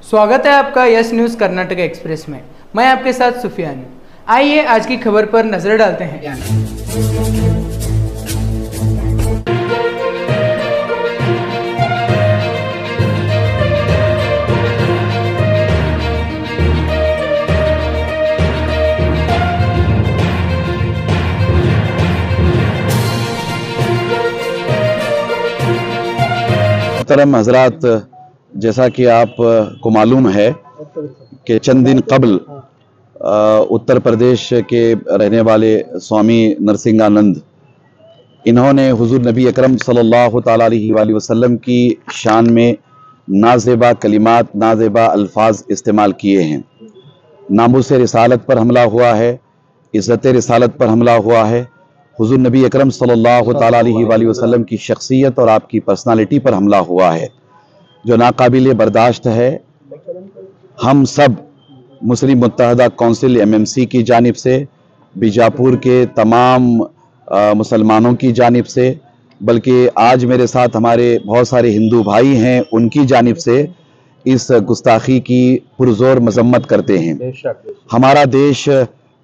स्वागत है आपका यस न्यूज़ कर्नाटक एक्सप्रेस में। मैं आपके साथ सुफियान हूं। आइए आज की खबर पर नजर डालते हैं। मोहतरम हजरात, जैसा कि आप को मालूम है कि चंद दिन कबल उत्तर प्रदेश के रहने वाले स्वामी नरसिंहानंद, इन्होंने हुजूर नबी अकरम सल्लल्लाहु ताला अलैहि वसल्लम की शान में नाज़ेबा कलिमात, नाज़ेबा अल्फाज इस्तेमाल किए हैं। नामूस रिसालत पर हमला हुआ है, इज़्ज़त रिसालत पर हमला हुआ है, हुजूर नबी अकरम सल्लल्लाहु ताला अलैहि वसल्लम की शख्सियत और आपकी पर्सनालिटी पर हमला हुआ है, जो नाकाबिले बर्दाश्त है। हम सब मुस्लिम मुत्तहदा कौंसिल MMC की जानिब से, बीजापुर के तमाम मुसलमानों की जानिब से, बल्कि आज मेरे साथ हमारे बहुत सारे हिंदू भाई हैं, उनकी जानिब से इस गुस्ताखी की पुरजोर मजम्मत करते हैं। हमारा देश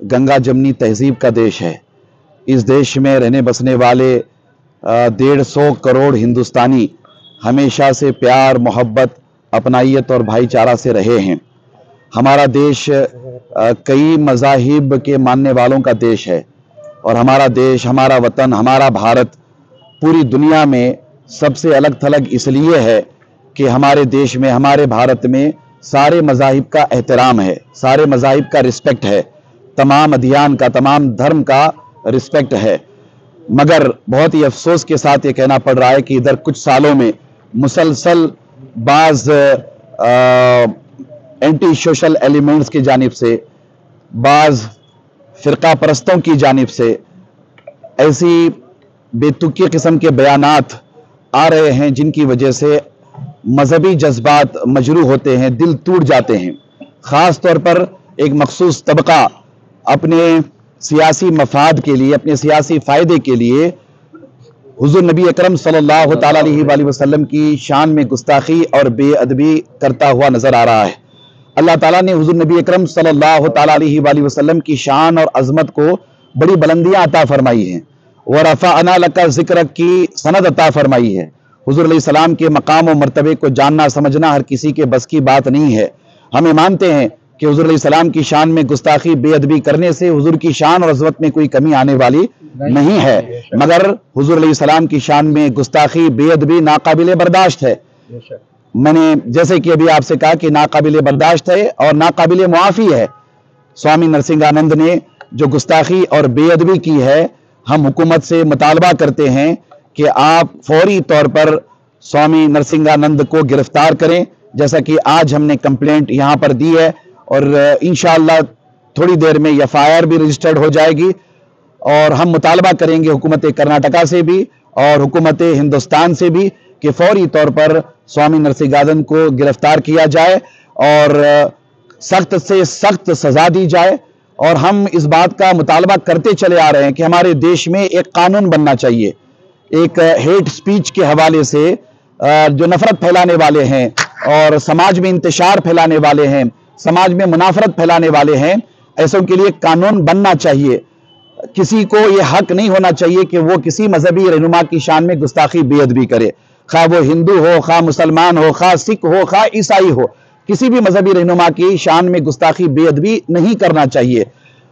गंगा जमनी तहजीब का देश है। इस देश में रहने बसने वाले 150 करोड़ हिंदुस्तानी हमेशा से प्यार, मोहब्बत, अपनाइयत और भाईचारा से रहे हैं। हमारा देश कई मज़ाहिब के मानने वालों का देश है और हमारा देश, हमारा वतन, हमारा भारत पूरी दुनिया में सबसे अलग थलग इसलिए है कि हमारे देश में, हमारे भारत में सारे मज़ाहिब का एहतराम है, सारे मज़ाहिब का रिस्पेक्ट है, तमाम अदियान का, तमाम धर्म का रिस्पेक्ट है। मगर बहुत ही अफसोस के साथ ये कहना पड़ रहा है कि इधर कुछ सालों में मुसलसल बाज़ एंटी सोशल एलिमेंट्स की जानिब से, बाज़ फ़िरका परस्तों की जानिब से ऐसी बेतुकी किस्म के बयानात आ रहे हैं जिनकी वजह से मजहबी जज्बात मजरूह होते हैं, दिल टूट जाते हैं। ख़ास तौर पर एक मखसूस तबका अपने सियासी मफाद के लिए, अपने सियासी फ़ायदे के लिए हुजूर नबी अकरम सल्लल्लाहु ताला अलैहि वसल्लम की शान में गुस्ताखी और बेअदबी करता हुआ नज़र आ रहा है। अल्लाह ताला ने हुजूर नबी अकरम सल्लल्लाहु ताला अलैहि वसल्लम की शान और अज़मत को बड़ी बुलंदियां अता फरमाई हैं। व रफ़अना लका ज़िक्रक की सनद अता फरमाई है। हुजूर अलैहिस्सलाम के मकाम और मर्तबे को जानना समझना हर किसी के बस की बात नहीं है। हमें मानते हैं कि हुजूर अलैहिस्सलाम की शान में गुस्ताखी, बेअदबी करने से हुजूर की शान और अज़मत में कोई कमी आने वाली नहीं है, मगर हुजूर अलैहिस्सलाम की शान में गुस्ताखी, बेअदबी नाकाबिले बर्दाश्त है। मैंने जैसे कि अभी आपसे कहा कि नाकाबिले बर्दाश्त है और नाकाबिले मुआफ़ी है। स्वामी नरसिंहानंद ने जो गुस्ताखी और बेअदबी की है, हम हुकूमत से मुतालबा करते हैं कि आप फौरी तौर पर स्वामी नरसिंहानंद को गिरफ्तार करें, जैसा कि आज हमने कंप्लेंट यहाँ पर दी है और इंशाअल्लाह थोड़ी देर में FIR भी रजिस्टर्ड हो जाएगी। और हम मुतालबा करेंगे हुकूमत कर्नाटका से भी और हुकूमत हिंदुस्तान से भी कि फौरी तौर पर स्वामी नरसिंहानंद को गिरफ्तार किया जाए और सख्त से सख्त सज़ा दी जाए। और हम इस बात का मुतालबा करते चले आ रहे हैं कि हमारे देश में एक कानून बनना चाहिए, एक हेट स्पीच के हवाले से जो नफरत फैलाने वाले हैं और समाज में इंतशार फैलाने वाले हैं, समाज में मुनाफरत फैलाने वाले हैं, ऐसों के लिए कानून बनना चाहिए। किसी को ये हक नहीं होना चाहिए कि वो किसी मजहबी रहनुमा की शान में गुस्ताखी, बेअदबी करे, खा वो हिंदू हो, खा मुसलमान हो, खा सिख हो, खा ईसाई हो, किसी भी मजहबी रहनुमा की शान में गुस्ताखी, बेअदबी नहीं करना चाहिए।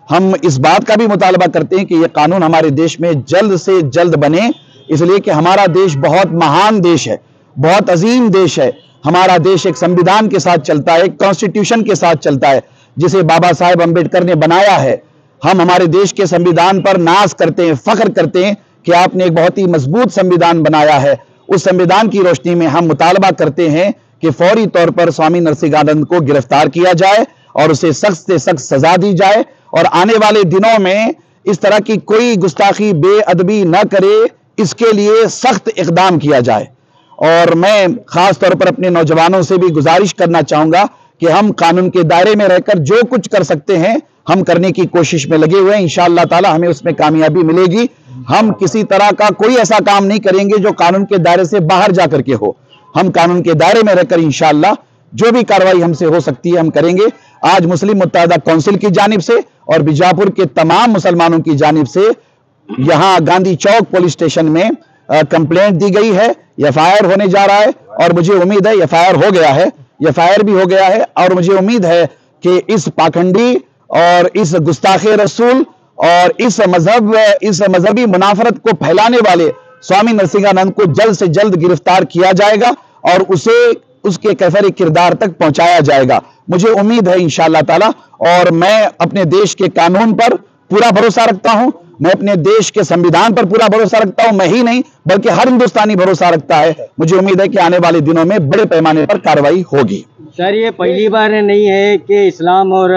हम इस बात का भी मुतालबा करते हैं कि ये कानून हमारे देश में जल्द से जल्द बने, इसलिए कि हमारा देश बहुत महान देश है, बहुत अजीम देश है। हमारा देश एक संविधान के साथ चलता है, एक कॉन्स्टिट्यूशन के साथ चलता है, जिसे बाबा साहेब अम्बेडकर ने बनाया है। हम हमारे देश के संविधान पर नाज करते हैं, फख्र करते हैं कि आपने एक बहुत ही मजबूत संविधान बनाया है। उस संविधान की रोशनी में हम मुतालबा करते हैं कि फौरी तौर पर स्वामी नरसिंहानंद को गिरफ्तार किया जाए और उसे सख्त से सख्त सजा दी जाए और आने वाले दिनों में इस तरह की कोई गुस्ताखी, बेअदबी न करे, इसके लिए सख्त इक़दाम किया जाए। और मैं खास तौर पर अपने नौजवानों से भी गुजारिश करना चाहूंगा कि हम कानून के दायरे में रहकर जो कुछ कर सकते हैं हम करने की कोशिश में लगे हुए हैं। इंशाअल्लाह ताला हमें उसमें कामयाबी मिलेगी। हम किसी तरह का कोई ऐसा काम नहीं करेंगे जो कानून के दायरे से बाहर जाकर के हो। हम कानून के दायरे में रहकर इंशाअल्लाह जो भी कार्रवाई हमसे हो सकती है हम करेंगे। आज मुस्लिम मुत्तहिदा काउंसिल की जानिब से और बीजापुर के तमाम मुसलमानों की जानिब से यहाँ गांधी चौक पुलिस स्टेशन में कंप्लेंट दी गई है, एफआईआर होने जा रहा है और मुझे उम्मीद है एफआईआर हो गया है, एफआईआर भी हो गया है और मुझे उम्मीद है कि इस पाखंडी और इस गुस्ताखे रसूल और इस मजहबी मुनाफरत को फैलाने वाले स्वामी नरसिंहानंद को जल्द से जल्द गिरफ्तार किया जाएगा और उसे उसके कैफर किरदार तक पहुंचाया जाएगा। मुझे उम्मीद है इंशाअल्लाह ताला, और मैं अपने देश के कानून पर पूरा भरोसा रखता हूं, मैं अपने देश के संविधान पर पूरा भरोसा रखता हूं, मैं ही नहीं बल्कि हर हिंदुस्तानी भरोसा रखता है। मुझे उम्मीद है कि आने वाले दिनों में बड़े पैमाने पर कार्रवाई होगी। सर, ये पहली बार नहीं है कि इस्लाम और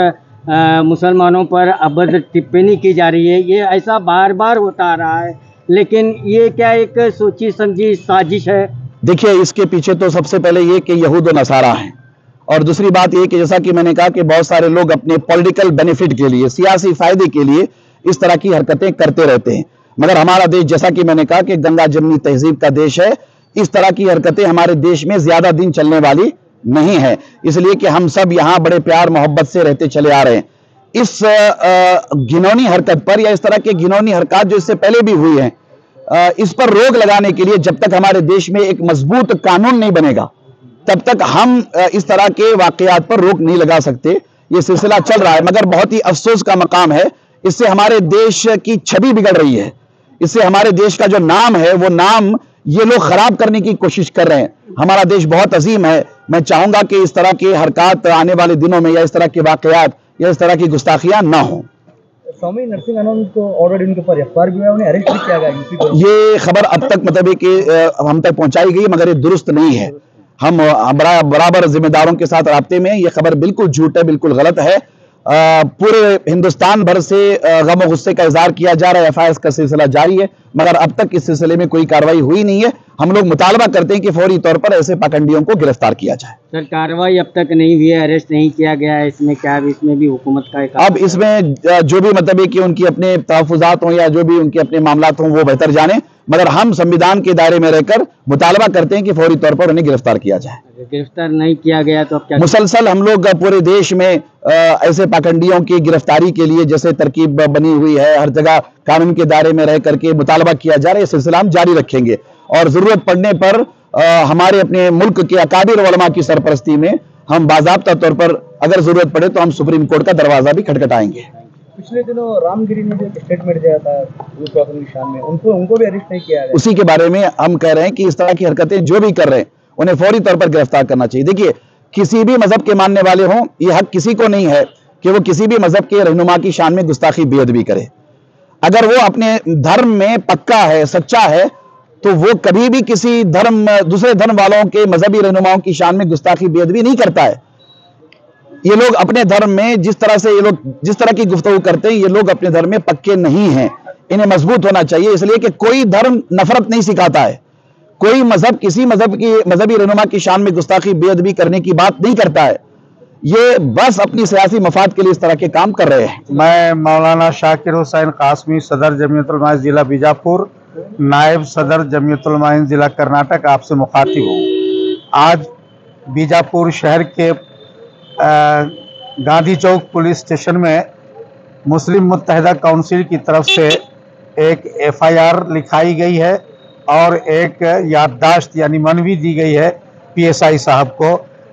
मुसलमानों पर अभद्र टिप्पणी की जा रही है, ये ऐसा बार बार होता आ रहा है, लेकिन ये क्या एक सोची समझी साजिश है? देखिए, इसके पीछे तो सबसे पहले ये कि यहूद और नसारा हैं, और दूसरी बात ये कि जैसा कि मैंने कहा कि बहुत सारे लोग अपने पॉलिटिकल बेनिफिट के लिए, सियासी फायदे के लिए इस तरह की हरकतें करते रहते हैं। मगर हमारा देश, जैसा कि मैंने कहा कि गंगा जमनी तहजीब का देश है, इस तरह की हरकतें हमारे देश में ज्यादा दिन चलने वाली नहीं है, इसलिए कि हम सब यहाँ बड़े प्यार मोहब्बत से रहते चले आ रहे हैं। इस घिनौनी हरकत पर या इस तरह के घिनौनी हरकत जो इससे पहले भी हुई है, इस पर रोक लगाने के लिए जब तक हमारे देश में एक मजबूत कानून नहीं बनेगा तब तक हम इस तरह के वाकयात पर रोक नहीं लगा सकते। ये सिलसिला चल रहा है, मगर बहुत ही अफसोस का मकाम है, इससे हमारे देश की छवि बिगड़ रही है, इससे हमारे देश का जो नाम है वो नाम ये लोग खराब करने की कोशिश कर रहे हैं। हमारा देश बहुत अजीम है, मैं चाहूंगा कि इस तरह की हरकत आने वाले दिनों में या इस तरह के वाकयात या इस तरह की गुस्ताखियां ना हो। स्वामी नरसिंहानंद को ऑलरेडी उनके ऊपर एफआईआर भी हुआ है, उन्हें अरेस्ट भी किया गया। ये खबर अब तक मतलब है कि हम तक पहुंचाई गई, मगर ये दुरुस्त नहीं है। हम बराबर जिम्मेदारों के साथ राब्ते में, ये खबर बिल्कुल झूठ है, बिल्कुल गलत है। पूरे हिंदुस्तान भर से गम और गुस्से का इजहार किया जा रहा है, एफआईआर का सिलसिला जारी है, मगर अब तक इस सिलसिले में कोई कार्रवाई हुई नहीं है। हम लोग मुतालबा करते हैं कि फौरी तौर पर ऐसे पाखंडियों को गिरफ्तार किया जाए। सर, कार्रवाई अब तक नहीं हुई है, अरेस्ट नहीं किया गया है, इसमें क्या है? इसमें भी हुकूमत का एक अब इसमें जो भी मतलब है कि उनकी अपने तहफुजात हों या जो भी उनके अपने मामलात हों वो बेहतर जाने, मगर हम संविधान के दायरे में रहकर मुतालबा करते हैं कि फौरी तौर पर उन्हें गिरफ्तार किया जाए। गिरफ्तार नहीं किया गया तो अब क्या? मुसलसल हम लोग पूरे देश में ऐसे पाखंडियों की गिरफ्तारी के लिए जैसे तरकीब बनी हुई है, हर जगह कानून के दायरे में रह करके मुतालबा किया जा रहा है, ये सिलसिला हम जारी रखेंगे और जरूरत पड़ने पर हमारे अपने मुल्क के अकाबिर उलमा की सरपरस्ती में हम बाज़ाब्ता तौर पर अगर जरूरत पड़े तो हम सुप्रीम कोर्ट का दरवाजा भी खटखटाएंगे। पिछले दिनों रामगिरी ने जो स्टेटमेंट दिया था की शान में, उनको भी अरेस्ट नहीं किया गया। उसी के बारे में हम कह रहे हैं कि इस तरह की हरकतें जो भी कर रहे हैं उन्हें फौरी तौर पर गिरफ्तार करना चाहिए। देखिए, किसी भी मजहब के मानने वाले हों, ये हक किसी को नहीं है कि वो किसी भी मजहब के रहनुमा की शान में गुस्ताखी बेअदबी करे। अगर वो अपने धर्म में पक्का है, सच्चा है, तो वो कभी भी किसी दूसरे धर्म वालों के मजहबी रहनुमाओं की शान में गुस्ताखी बेअदबी नहीं करता है। ये लोग अपने धर्म में जिस तरह की गुफ्तगू करते हैं, ये लोग अपने धर्म में पक्के नहीं हैं, इन्हें मजबूत होना चाहिए। इसलिए कि कोई धर्म नफरत नहीं सिखाता है, कोई मजहब किसी मजहबी रहनुमा की शान में गुस्ताखी बेअदबी करने की बात नहीं करता है। ये बस अपनी सियासी मफाद के लिए इस तरह के काम कर रहे हैं। मैं मौलाना शाकिर हुसैन कासमी, सदर जमीयतुल उलमा जिला बीजापुर, नायब सदर जमीयतुल उलमा जिला कर्नाटक, आपसे मुखातिब हूँ। आज बीजापुर शहर के गांधी चौक पुलिस स्टेशन में मुस्लिम मुत्तहिदा काउंसिल की तरफ से एक एफआईआर लिखाई गई है और एक याददाश्त यानी मनवी दी गई है पीएसआई साहब को।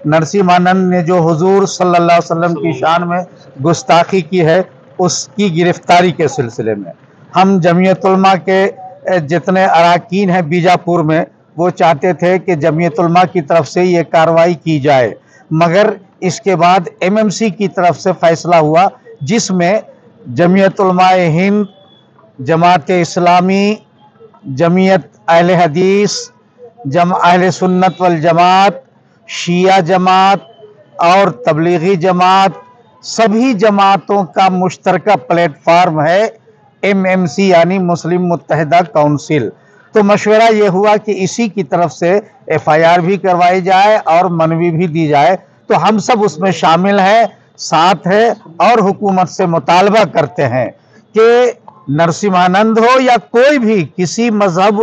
नरसिंहानंद ने जो हुजूर सल्लल्लाहु अलैहि वसल्लम की शान में गुस्ताखी की है, उसकी गिरफ्तारी के सिलसिले में हम जमीयत उलमा के जितने अरकान हैं बीजापुर में, वो चाहते थे कि जमीयत उलमा की तरफ से ये कार्रवाई की जाए, मगर इसके बाद एमएमसी की तरफ से फैसला हुआ जिसमें जमीयत उलमाए हिंद, जमात इस्लामी, जमीयत अहले हदीस, अहले सुन्नत वल जमात, शिया जमात और तबलीगी जमात, सभी जमातों का मुश्तरका प्लेटफार्म है एमएमसी यानी मुस्लिम मुत्तहिदा काउंसिल। तो मशवरा ये हुआ कि इसी की तरफ से एफआईआर भी करवाई जाए और मनवी भी दी जाए। तो हम सब उसमें शामिल हैं, साथ है और हुकूमत से मुतालबा करते हैं कि नरसिंहानंद हो या कोई भी किसी मजहब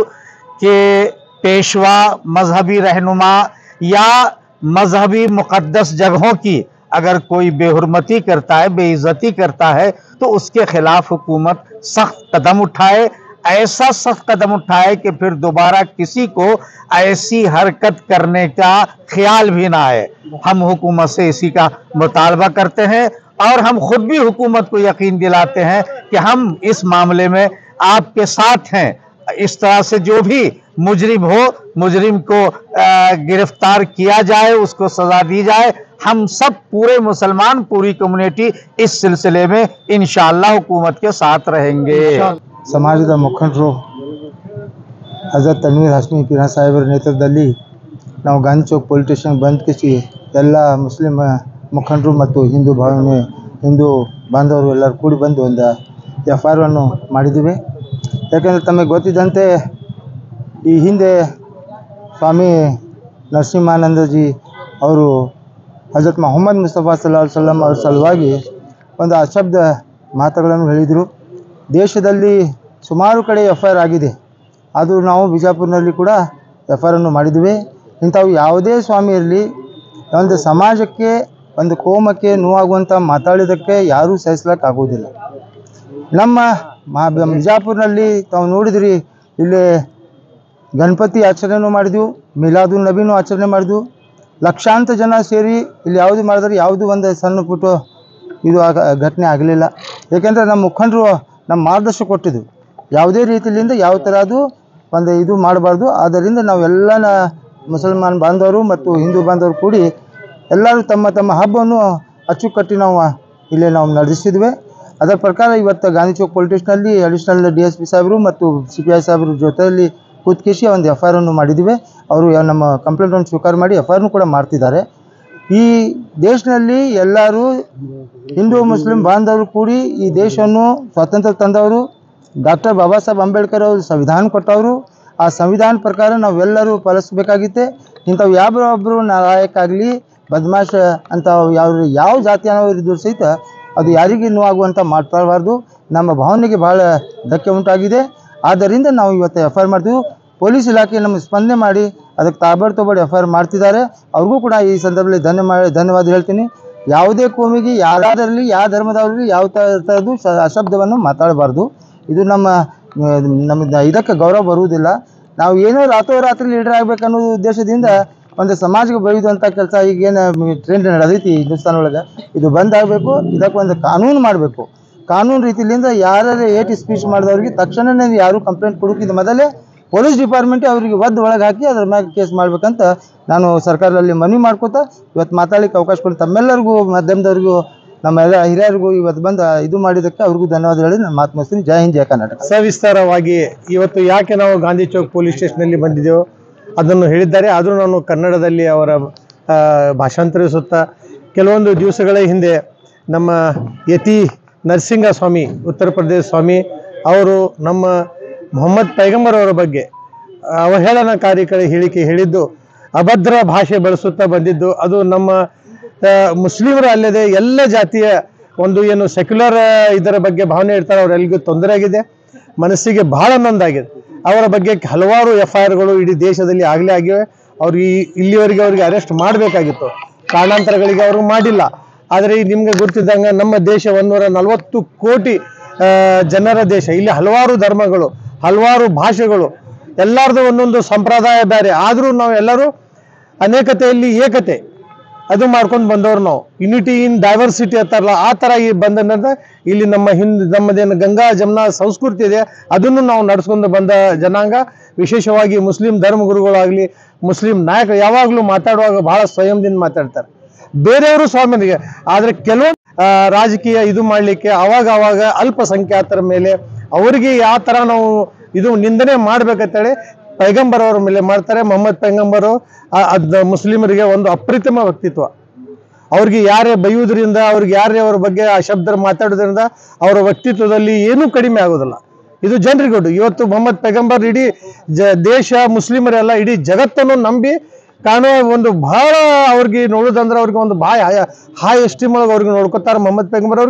के पेशवा, मजहबी रहनुमा या मजहबी मुकद्दस जगहों की अगर कोई बेहुरमती करता है, बेइज्जती करता है, तो उसके खिलाफ हुकूमत सख्त कदम उठाए, ऐसा सख्त कदम उठाए कि फिर दोबारा किसी को ऐसी हरकत करने का ख्याल भी ना आए। हम हुकूमत से इसी का मुतालबा करते हैं और हम खुद भी हुकूमत को यकीन दिलाते हैं कि हम इस मामले में आपके साथ हैं। इस तरह से जो भी मुजरिम हो, मुजरिम को गिरफ्तार किया जाए, उसको सजा दी जाए। हम सब पूरे मुसलमान, पूरी कम्युनिटी इस सिलसिले में इंशाअल्लाह हुकूमत के साथ रहेंगे। ಸಮಾಜದ ಮುಖಂಡರು ಹಜರತ್ ತನ್ವೀರ್ ಹಾಶ್ಮಿ ಪೀರ ಸಾಹೇಬರ ನೇತೃತ್ವದಲ್ಲಿ ನಾವು ಗಾಂಧಿ ಚೌಕ್ ಪೊಲೀಸ್ ಸ್ಟೇಷನ್ ಬಂದ್ ಕಿಸಿ ಎಲ್ಲ ಮುಸ್ಲಿಂ ಮುಖಂಡರು ಮತ್ತು ಹಿಂದೂ ಬಾಂಧವರು ಎಲ್ಲರೂ ಕೂಡಿ ಬಂದು ಒಂದು FIR ಅನ್ನು ಮಾಡಿದ್ದೀವಿ. ಯಾಕೆಂದರೆ ತಮಗೆ ಗೊತ್ತಿದ್ದಂತೆ ಈ ಹಿಂದೆ ಸ್ವಾಮಿ ನರಸಿಂಹಾನಂದಜಿ ಅವರು ಹಜರತ್ ಮೊಹಮ್ಮದ್ ಮುಸ್ತಫಾ ಸಲ್ಲಲ್ಲಾಹು ಅಲೈಹಿ ವಸಲ್ಲಂ ಅವರ ಸಲುವಾಗಿ ಒಂದು ಅಶಬ್ದ ಮಾತುಗಳನ್ನು ಹೇಳಿದರು. ದೇಶದಲ್ಲಿ ಸುಮಾರು ಕಡೆ FIR ಆಗಿದೆ. ಅದು ನಾವು ಬಿಜಾಪುರನಲ್ಲಿ ಕೂಡ FIR ಅನ್ನು ಮಾಡಿದ್ವಿ. ಇಂಥವು ಯಾವುದೇ ಸ್ವಾಮಿ ಇರಲಿ, ಒಂದು ಸಮಾಜಕ್ಕೆ ಒಂದು ಕೋಮಕ್ಕೆ ನೋವಾಗುವಂಥ ಮಾತಾಡಿದ್ದಕ್ಕೆ ಯಾರೂ ಸಹಿಸ್ಲಿಕ್ಕಾಗೋದಿಲ್ಲ. ನಮ್ಮ ಬಿಜಾಪುರನಲ್ಲಿ ತಾವು ನೋಡಿದ್ರಿ, ಇಲ್ಲಿ ಗಣಪತಿ ಆಚರಣೆನೂ ಮಾಡಿದ್ವು, ಮಿಲಾದುನ್ ನಬಿನೂ ಆಚರಣೆ ಮಾಡಿದ್ವು. ಲಕ್ಷಾಂತರ ಜನ ಸೇರಿ ಇಲ್ಲಿ ಯಾವುದು ಮಾಡಿದ್ರೆ ಯಾವುದು ಒಂದು ಸಣ್ಣ ಪುಟ್ಟ ಇದು ಘಟನೆ ಆಗಲಿಲ್ಲ. ಏಕೆಂದರೆ ನಮ್ಮ ಮುಖಂಡರು ನಮ್ಮ ಮಾರ್ಗದರ್ಶನ ಕೊಟ್ಟಿದ್ದು ಯಾವುದೇ ರೀತಿಯಿಂದ ಯಾವ ಥರ ಅದು ಒಂದು ಇದು ಮಾಡಬಾರ್ದು. ಆದ್ದರಿಂದ ನಾವು ಎಲ್ಲ ಮುಸಲ್ಮಾನ್ ಬಾಂಧವರು ಮತ್ತು ಹಿಂದೂ ಬಾಂಧವರು ಕೂಡಿ ಎಲ್ಲರೂ ತಮ್ಮ ತಮ್ಮ ಹಬ್ಬವನ್ನು ಅಚ್ಚುಕಟ್ಟಿ ನಾವು ಇಲ್ಲೇ ನಾವು ನಡೆಸಿದ್ವಿ. ಅದರ ಪ್ರಕಾರ ಇವತ್ತು ಗಾಂಧಿ ಚೌಕ್ ಪೊಲೀಸ್ ಸ್ಟೇಷನಲ್ಲಿ ಅಡಿಷನಲ್ DSP ಸಾಹೇಬರು ಮತ್ತು CPI ಸಾಹೇಬರು ಜೊತೆಯಲ್ಲಿ ಕೂತ್ಕಿಸಿ ಒಂದು FIR ಅನ್ನು ಮಾಡಿದ್ವಿ. ಅವರು ನಮ್ಮ ಕಂಪ್ಲೇಂಟನ್ನು ಸ್ವೀಕಾರ ಮಾಡಿ FIR ಕೂಡ ಮಾಡ್ತಿದ್ದಾರೆ. ಈ ದೇಶದಲ್ಲಿ ಎಲ್ಲರೂ ಹಿಂದೂ ಮುಸ್ಲಿಂ ಬಾಂಧವರು ಕೂಡಿ ಈ ದೇಶವನ್ನು ಸ್ವಾತಂತ್ರ್ಯ ತಂದವರು. ಡಾಕ್ಟರ್ ಬಾಬಾ ಸಾಹೇಬ್ ಅಂಬೇಡ್ಕರ್ ಅವರು ಸಂವಿಧಾನ ಕೊಟ್ಟವರು. ಆ ಸಂವಿಧಾನ ಪ್ರಕಾರ ನಾವೆಲ್ಲರೂ ಪಾಲಿಸಬೇಕಾಗಿತ್ತೆ. ಇಂಥವು ಯಾರೊಬ್ಬರು ನಾಯಕ ಆಗಲಿ ಬದಮಾಶ್ ಅಂತ ಯಾವ ಜಾತಿಯವರು ಇದ್ದರೂ ಸಹಿತ ಅದು ಯಾರಿಗೆ ನೋವಾಗುವಂಥ ಮಾತಾಡಬಾರ್ದು. ನಮ್ಮ ಭಾವನೆಗೆ ಭಾಳ ಧಕ್ಕೆ ಉಂಟಾಗಿದೆ. ಆದ್ದರಿಂದ ನಾವು ಇವತ್ತು FIR ಮಾಡ್ತೀವಿ. ಪೊಲೀಸ್ ಇಲಾಖೆ ನಮಗೆ ಸ್ಪಂದನೆ ಮಾಡಿ ಅದಕ್ಕೆ ತಾಬಾಡು FIR ಮಾಡ್ತಿದ್ದಾರೆ. ಅವ್ರಿಗೂ ಕೂಡ ಈ ಸಂದರ್ಭದಲ್ಲಿ ಧನ್ಯವಾದ ಹೇಳ್ತೀನಿ. ಯಾವುದೇ ಕೋಮಿಗೆ ಯಾರಾದರಲ್ಲಿ ಯಾವ ಧರ್ಮದವರಲ್ಲಿ ಯಾವ ಥರದ್ದು ಅಶಬ್ದವನ್ನು ಮಾತಾಡಬಾರ್ದು. ಇದು ನಮ್ಮ ಇದಕ್ಕೆ ಗೌರವ ಬರುವುದಿಲ್ಲ. ನಾವು ಏನೋ ರಾತ್ರೋರಾತ್ರಿ ಲೀಡರ್ ಆಗಬೇಕನ್ನೋ ಉದ್ದೇಶದಿಂದ ಒಂದು ಸಮಾಜಕ್ಕೆ ಬರೆಯುವಂಥ ಕೆಲಸ ಈಗೇನು ಟ್ರೆಂಡ್ ನಡೆದೈತಿ ಹಿಂದೂಸ್ತಾನ ಒಳಗೆ, ಇದು ಬಂದಾಗಬೇಕು. ಇದಕ್ಕೆ ಒಂದು ಕಾನೂನು ಮಾಡಬೇಕು. ಕಾನೂನು ರೀತಿಯಿಂದ ಯಾರು ಏಟ್ ಸ್ಪೀಚ್ ಮಾಡಿದವ್ರಿಗೆ ತಕ್ಷಣವೇ ಯಾರು ಕಂಪ್ಲೇಂಟ್ ಕೊಡೋಕ್ಕಿಂತ ಮೊದಲೇ ಪೊಲೀಸ್ ಡಿಪಾರ್ಟ್ಮೆಂಟ್ ಅವರಿಗೆ ಒಳಗೆ ಹಾಕಿ ಅದ್ರ ಮ್ಯಾಗ ಕೇಸ್ ಮಾಡ್ಬೇಕಂತ ನಾನು ಸರ್ಕಾರದಲ್ಲಿ ಮನವಿ ಮಾಡ್ಕೋತಾ ಇವತ್ತು ಮಾತಾಡಲಿಕ್ಕೆ ಅವಕಾಶ ಕೊಡಿ. ತಮ್ಮೆಲ್ಲರಿಗೂ ಮಾಧ್ಯಮದವ್ರಿಗೂ ನಮ್ಮೆಲ್ಲ ಹಿರಿಯರಿಗೂ ಇವತ್ತು ಬಂದು ಇದು ಮಾಡಿದ್ದಕ್ಕೆ ಅವ್ರಿಗೂ ಧನ್ಯವಾದ ಹೇಳಿ ನಾನು ಮಾತು ಮುಗಿಸ್ತೀನಿ. ಜೈ ಹಿಂದ್, ಜೈ ಕರ್ನಾಟಕ. ಸವಿಸ್ತಾರವಾಗಿ ಇವತ್ತು ಯಾಕೆ ನಾವು ಗಾಂಧಿ ಚೌಕ್ ಪೊಲೀಸ್ ಸ್ಟೇಷನಲ್ಲಿ ಬಂದಿದ್ದೆವು ಅದನ್ನು ಹೇಳಿದ್ದಾರೆ. ಆದರೂ ನಾನು ಕನ್ನಡದಲ್ಲಿ ಅವರ ಭಾಷಾಂತರಿಸುತ್ತಾ ಕೆಲವೊಂದು ದಿವಸಗಳ ಹಿಂದೆ ನಮ್ಮ ಯತಿ ನರಸಿಂಗ ಸ್ವಾಮಿ, ಉತ್ತರ ಪ್ರದೇಶ ಸ್ವಾಮಿ ಅವರು ನಮ್ಮ ಮೊಹಮ್ಮದ್ ಪೈಗಂಬರ್ ಅವರ ಬಗ್ಗೆ ಅವಹೇಳನಕಾರಿ ಹೇಳಿಕೆ ಹೇಳಿದ್ದು, ಅಭದ್ರ ಭಾಷೆ ಬಳಸುತ್ತಾ ಬಂದಿದ್ದು, ಅದು ನಮ್ಮ ಮುಸ್ಲಿಮರು ಅಲ್ಲದೆ ಎಲ್ಲ ಜಾತಿಯ ಒಂದು ಏನು ಸೆಕ್ಯುಲರ್ ಇದರ ಬಗ್ಗೆ ಭಾವನೆ ಇರ್ತಾರೆ ಅವರೆಲ್ಲರಿಗೂ ತೊಂದರೆ ಆಗಿದೆ, ಮನಸ್ಸಿಗೆ ಬಹಳ ನೊಂದಾಗಿದೆ. ಅವರ ಬಗ್ಗೆ ಹಲವಾರು FIRಗಳು ಇಡೀ ದೇಶದಲ್ಲಿ ಆಗಲೇ ಆಗಿವೆ. ಅವ್ರಿಗೆ ಇಲ್ಲಿವರೆಗೆ ಅವ್ರಿಗೆ ಅರೆಸ್ಟ್ ಮಾಡಬೇಕಾಗಿತ್ತು, ಕಾರಣಾಂತರಗಳಿಗೆ ಅವರು ಮಾಡಿಲ್ಲ. ಆದರೆ ನಿಮ್ಗೆ ಗೊತ್ತಿದ್ದಂಗೆ ನಮ್ಮ ದೇಶ 140 ಕೋಟಿ ಜನರ ದೇಶ. ಇಲ್ಲಿ ಹಲವಾರು ಧರ್ಮಗಳು, ಹಲವಾರು ಭಾಷೆಗಳು, ಎಲ್ಲರದು ಒಂದೊಂದು ಸಂಪ್ರದಾಯ ಬೇರೆ. ಆದರೂ ನಾವು ಎಲ್ಲರೂ ಅನೇಕತೆಯಲ್ಲಿ ಏಕತೆ ಅದು ಮಾಡ್ಕೊಂಡು ಬಂದವರು. ನಾವು ಯುನಿಟಿ ಇನ್ ಡೈವರ್ಸಿಟಿ ಅಂತಾರಲ್ಲ, ಆ ಥರ ಈ ಬಂದ ಇಲ್ಲಿ ನಮ್ಮದೇನು ಗಂಗಾ ಜಮುನಾ ಸಂಸ್ಕೃತಿ ಇದೆ ಅದನ್ನು ನಾವು ನಡೆಸ್ಕೊಂಡು ಬಂದ ಜನಾಂಗ. ವಿಶೇಷವಾಗಿ ಮುಸ್ಲಿಂ ಧರ್ಮಗುರುಗಳಾಗಲಿ ಮುಸ್ಲಿಂ ನಾಯಕರು ಯಾವಾಗಲೂ ಮಾತಾಡುವಾಗ ಬಹಳ ಸ್ವಯಂದಿಂದ ಮಾತಾಡ್ತಾರೆ, ಬೇರೆಯವರು ಸ್ವಾಮಿಗೆ. ಆದರೆ ಕೆಲವೊಂದು ರಾಜಕೀಯ ಇದು ಮಾಡಲಿಕ್ಕೆ ಅವಾಗ ಅಲ್ಪಸಂಖ್ಯಾತರ ಮೇಲೆ ಅವರಿಗೆ ಯಾವ ಥರ ನಾವು ಇದು ನಿಂದನೆ ಮಾಡ್ಬೇಕಂತೇಳಿ ಪೈಗಂಬರ್ ಅವರ ಮೇಲೆ ಮಾಡ್ತಾರೆ. ಮೊಹಮ್ಮದ್ ಪೈಗಂಬರು ಮುಸ್ಲಿಮರಿಗೆ ಒಂದು ಅಪ್ರತಿಮ ವ್ಯಕ್ತಿತ್ವ. ಅವ್ರಿಗೆ ಯಾರೇ ಬೈಯುವುದರಿಂದ, ಅವ್ರಿಗೆ ಯಾರೇ ಅವ್ರ ಬಗ್ಗೆ ಆ ಶಬ್ದ ಮಾತಾಡೋದ್ರಿಂದ ಅವರ ವ್ಯಕ್ತಿತ್ವದಲ್ಲಿ ಏನೂ ಕಡಿಮೆ ಆಗೋದಿಲ್ಲ. ಇದು ಜನರಿಗೆ ಗೊತ್ತು. ಇವತ್ತು ಮೊಹಮ್ಮದ್ ಪೈಗಂಬರ್ ಇಡೀ ದೇಶ ಮುಸ್ಲಿಮರೆಲ್ಲ ಇಡೀ ಜಗತ್ತನ್ನು ನಂಬಿ ಕಾಣುವ ಒಂದು ಬಹಳ ಅವ್ರಿಗೆ ನೋಡೋದಂದ್ರೆ ಅವ್ರಿಗೆ ಒಂದು ಹಾಯ್ ಎಸ್ಟೀಮ್ ಒಳಗೆ ಅವ್ರಿಗೆ ನೋಡ್ಕೊತಾರೆ ಮೊಹಮ್ಮದ್ ಪೈಗಂಬರ್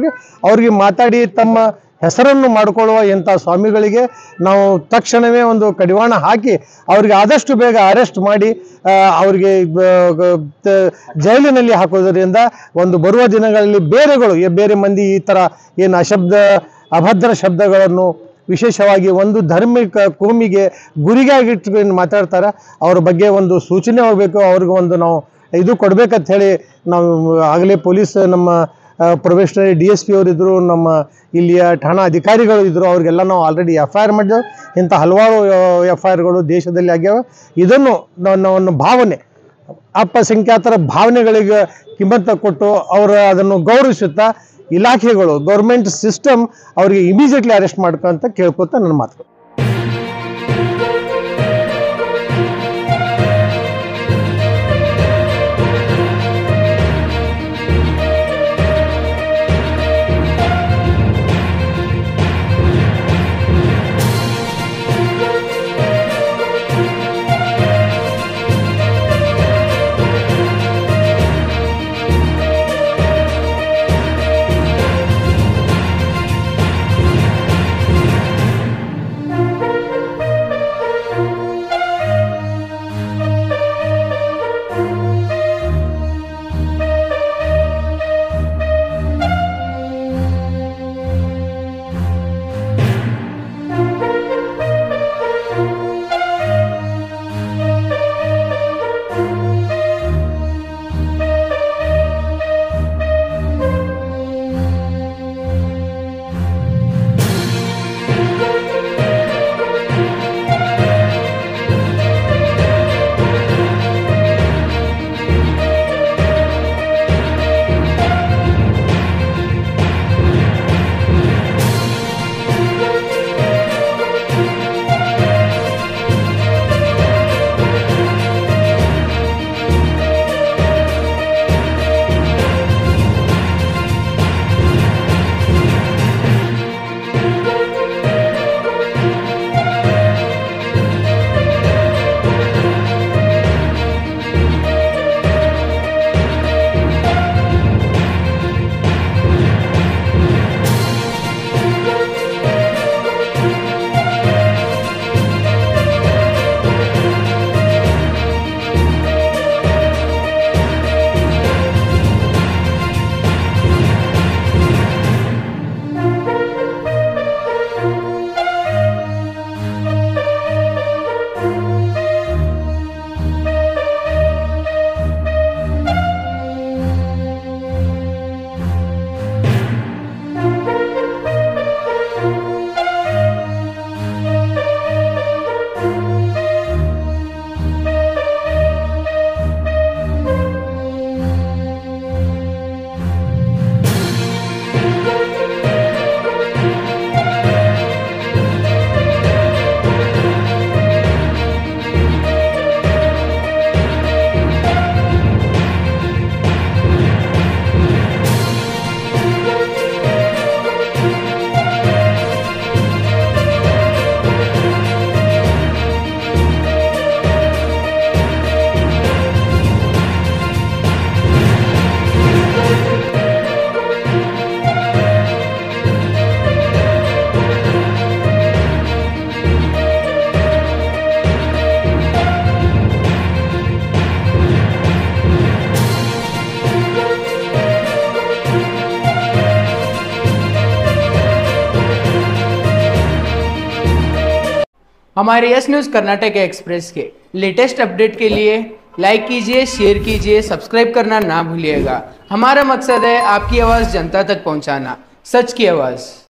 ಅವ್ರಿಗೆ ಮಾತಾಡಿ ತಮ್ಮ ಹೆಸರನ್ನು ಮಾಡಿಕೊಳ್ಳುವ ಇಂಥ ಸ್ವಾಮಿಗಳಿಗೆ ನಾವು ತಕ್ಷಣವೇ ಒಂದು ಕಡಿವಾಣ ಹಾಕಿ ಅವರಿಗೆ ಆದಷ್ಟು ಬೇಗ ಅರೆಸ್ಟ್ ಮಾಡಿ ಅವರಿಗೆ ಜೈಲಿನಲ್ಲಿ ಹಾಕೋದರಿಂದ ಒಂದು ಬರುವ ದಿನಗಳಲ್ಲಿ ಬೇರೆ ಮಂದಿ ಈ ಥರ ಏನು ಅಭದ್ರ ಶಬ್ದಗಳನ್ನು ವಿಶೇಷವಾಗಿ ಒಂದು ಧಾರ್ಮಿಕ ಕೋಮಿಗೆ ಗುರಿಗಾಗಿಟ್ಕೊಂಡು ಮಾತಾಡ್ತಾರೆ ಅವ್ರ ಬಗ್ಗೆ ಒಂದು ಸೂಚನೆ ಹೋಗಬೇಕು, ಅವ್ರಿಗೆ ಒಂದು ನಾವು ಇದು ಕೊಡ್ಬೇಕಂತ ಹೇಳಿ ನಾವು ಆಗಲೇ ಪೊಲೀಸ್ ನಮ್ಮ ಪ್ರೊಬೇಷನರಿ DSP ಅವರಿದ್ದರು, ನಮ್ಮ ಇಲ್ಲಿಯ ಠಾಣಾ ಅಧಿಕಾರಿಗಳು ಇದ್ದರು, ಅವ್ರಿಗೆಲ್ಲ ನಾವು ಆಲ್ರೆಡಿ FIR ಮಾಡಿದೆವು. ಇಂಥ ಹಲವಾರು FIRಗಳು ದೇಶದಲ್ಲಿ ಆಗ್ಯಾವ. ಇದನ್ನು ನನ್ನ ಭಾವನೆ ಅಲ್ಪಸಂಖ್ಯಾತರ ಭಾವನೆಗಳಿಗೆ ಕಿಮ್ಮತ್ತ ಕೊಟ್ಟು ಅವರು ಅದನ್ನು ಗೌರವಿಸುತ್ತಾ ಇಲಾಖೆಗಳು ಗೌರ್ಮೆಂಟ್ ಸಿಸ್ಟಮ್ ಅವರಿಗೆ ಇಮಿಡಿಯೇಟ್ಲಿ ಅರೆಸ್ಟ್ ಮಾಡ್ಕೊಂತ ಕೇಳ್ಕೊತ ನನ್ನ ಮಾತು. हमारे यस न्यूज़ कर्नाटक एक्सप्रेस के लेटेस्ट अपडेट के लिए लाइक कीजिए, शेयर कीजिए, सब्सक्राइब करना ना भूलिएगा। हमारा मकसद है आपकी आवाज़ जनता तक पहुंचाना, सच की आवाज़।